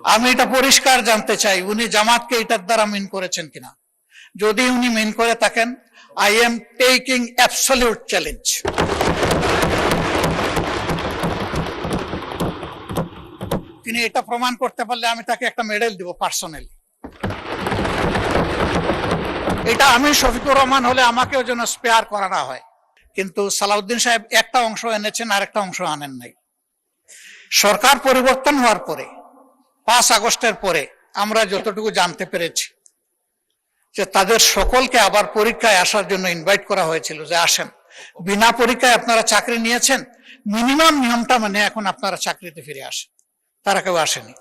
আমি এটা পরিষ্কার জানতে চাই উনি জামাতকে এটার দ্বারা মিন করেছেন কিনা। যদি উনি মিন করে থাকেন, I am taking absolute challenge. তিনি এটা প্রমাণ করতে পারলে আমি তাকে একটা মেডেল দিব পার্সোনালি। এটা আমি শফিকুর রহমান হলে আমাকেও যেন স্পেয়ার করা না হয়। কিন্তু সালাউদ্দিন সাহেব একটা অংশ এনেছেন, আর একটা অংশ আনেন নাই। সরকার পরিবর্তন হওয়ার পরে 5 আগস্টের পরে আমরা যতটুকু জানতে পেরেছি যে তাদের সকলকে আবার পরীক্ষায় আসার জন্য ইনভাইট করা হয়েছিল, যে আসেন, বিনা পরীক্ষায় আপনারা চাকরি নিয়েছেন, মিনিমাম নিয়মটা মানে এখন আপনারা চাকরিতে ফিরে আসেন। তারা কেউ আসেনি।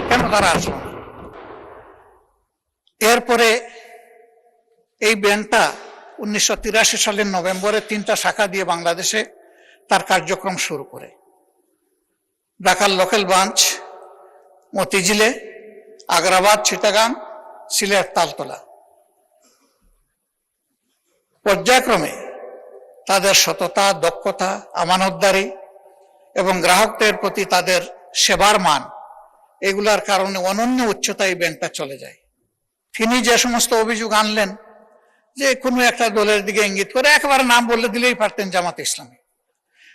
কেন তারা আসলো না? এরপরে এই ব্যাংকটা 1983 সালের নভেম্বরে 3টা শাখা দিয়ে বাংলাদেশে তার কার্যক্রম শুরু করে। ঢাকার লোকাল ব্রাঞ্চ মতিঝিলে, আগ্রাবাদ, চিটাগাং, সিলেট, তালতলা। পর্যায়ক্রমে তাদের সততা, দক্ষতা, আমানতদারি এবং গ্রাহকদের প্রতি তাদের সেবার মান, এগুলার কারণে অনন্য উচ্চতায় এই ব্যাংকটা চলে যায়। তিনি যে সমস্ত অভিযোগ আনলেন, যে কোনো একটা দলের দিকে ইঙ্গিত করে, একেবারে নাম বলে দিলেই পারতেন জামাত ইসলামী।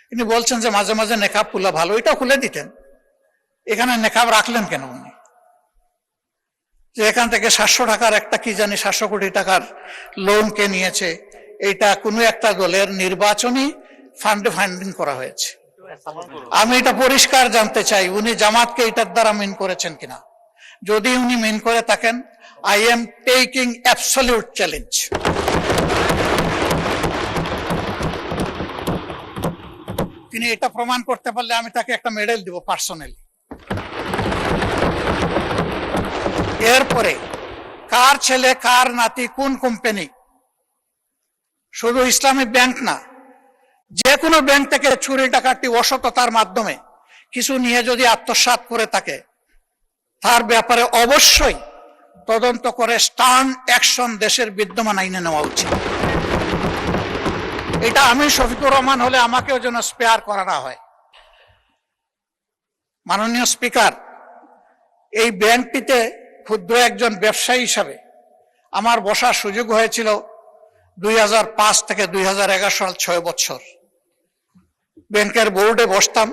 তিনি বলছেন যে মাঝে মাঝে নেকাব খুলা ভালো, এটা খুলে দিতেন, এখানে নেকাব রাখলেন কেন উনি? যে এখান থেকে 700 টাকার একটা কি জানি 700 কোটি টাকার লোন কে নিয়েছে, এটা কোনো একটা দলের নির্বাচনী ফান্ডে ফান্ডিং করা হয়েছে। আমি এটা পরিষ্কার জানতে চাই উনি জামাতকে এটার দ্বারা মিন করেছেন কিনা। যদি উনি মিন করে থাকেন, I am taking absolute challenge. তিনি এটা প্রমাণ করতে পারলে আমি তাকে একটা মেডেল দিব পার্সোনালি। এরপরে কার ছেলে, কার নাতি, কোন কোম্পানি, শুধু ইসলামী ব্যাংক না, যে কোনো ব্যাংক থেকে চুরি ডাকাতি অসততার মাধ্যমে কিছু নিয়ে যদি আত্মসাৎ করে থাকে, তার ব্যাপারে অবশ্যই তদন্ত করে স্টার্ন অ্যাকশন দেশের বিদ্যমান আইনে নেওয়া উচিত। এটা আমি শফিকুর রহমান হলে আমাকেও যেন স্পেয়ার করা না হয়। মাননীয় স্পিকার, এই ব্যাংকটিতে ক্ষুদ্র একজন ব্যবসায়ী হিসাবে আমার বসার সুযোগ হয়েছিল 2005 থেকে 2011 সাল, 6 বছর। ব্যাংকের বোর্ডে বসতাম,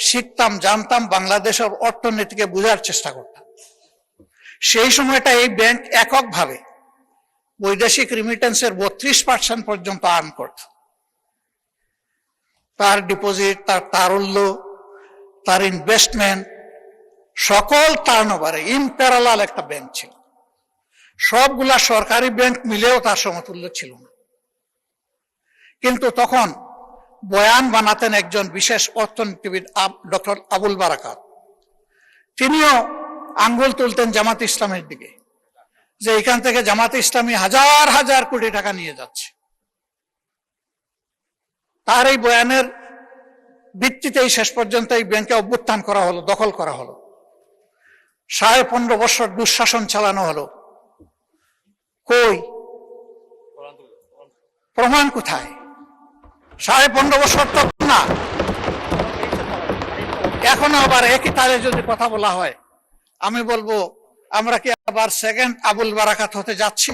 শিখতাম, জানতাম, বাংলাদেশের অর্থনীতিকে বোঝার চেষ্টা করতাম। সেই সময়টা এই ব্যাংক এককভাবে বৈদেশিক রিমিটেন্সের 32% পর্যন্ত আর্ন করত। তার ডিপোজিট, তার তারল্য, তার ইনভেস্টমেন্ট, সকল টার্নওভারে ইম্প্যারালাল একটা ব্যাংক ছিল। সবগুলা সরকারি ব্যাংক মিলেও তার সমতুল্য ছিল না। কিন্তু তখন বয়ান বানাতেন একজন বিশেষ অর্থনীতিবিদ, ডক্টর আবুল বারাকাত। তিনিও আঙ্গুল তুলতেন জামাত ইসলামের দিকে, যে এখান থেকে জামাত ইসলামী হাজার হাজার কোটি টাকা নিয়ে যাচ্ছে। তার এই বয়ানের ভিত্তিতেই শেষ পর্যন্ত এই ব্যাংকে অভ্যুত্থান করা হলো, দখল করা হলো। 15.5 বছর দুঃশাসন চালানো হলো। কই প্রমাণ কোথায়? 15.5 বছর তো না, এখনো আবার একই তারে যদি কথা বলা হয়, আমি বলবো আমরা কি আবার সেকেন্ড আবুল বারাকাত হতে যাচ্ছি?